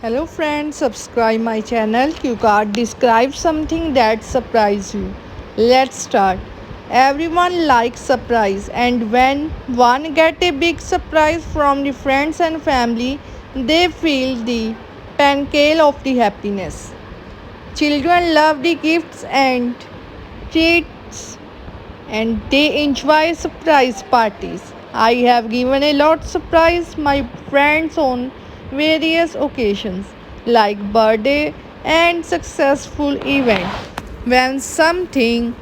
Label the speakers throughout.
Speaker 1: Hello friends, subscribe my channel Cue Card. Describe something that surprised you. Let's start. Everyone likes surprise, and when one get a big surprise from the friends and family, they feel the pancake of the happiness. Children love the gifts and treats and they enjoy surprise parties. I have given a lot surprise my friends on various occasions like birthday and successful event. When something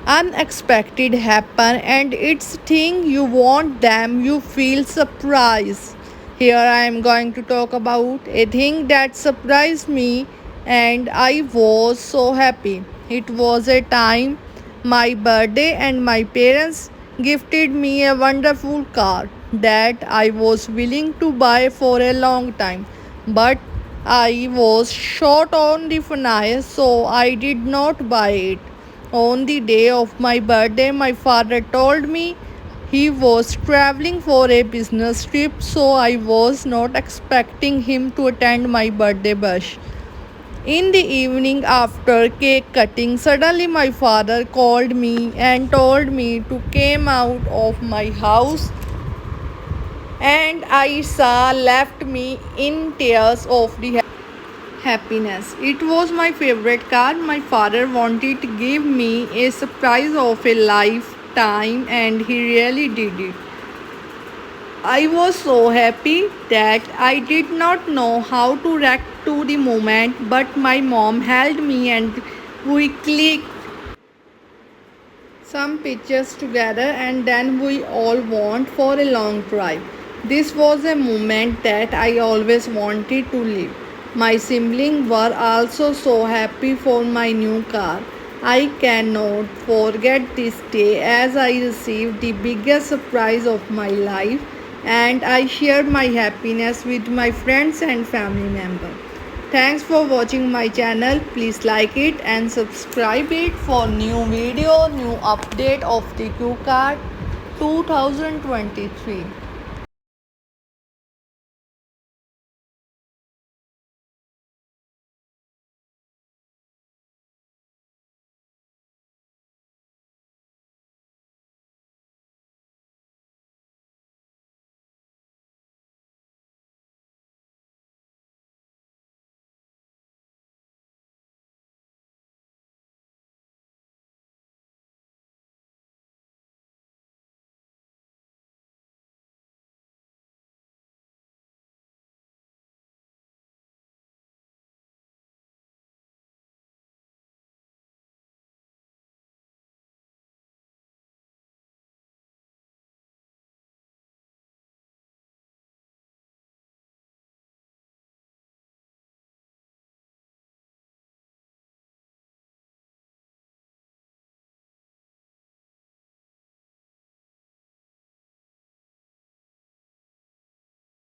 Speaker 1: unexpected happen and it's thing you want them, you feel surprise. Here I am going to talk about a thing that surprised me and I was so happy. It was a time my birthday and my parents gifted me a wonderful car that I was willing to buy for a long time, but I was short on the finance, so I did not buy it. On the day of my birthday, my father told me he was traveling for a business trip, so I was not expecting him to attend my birthday bash. In the evening after cake cutting, suddenly my father called me and told me to come out of my house, and I saw left me in tears of the happiness. It was my favorite car. My father wanted to give me a surprise of a lifetime and he really did it. I was so happy that I did not know how to react to the moment, but my mom held me and we clicked some pictures together and then we all went for a long drive. This was a moment that I always wanted to live. My siblings were also so happy for my new car. I cannot forget this day as I received the biggest surprise of my life and I shared my happiness with my friends and family members. Thanks for watching my channel. Please like it and subscribe it for new video, new update of the Cue Card 2023.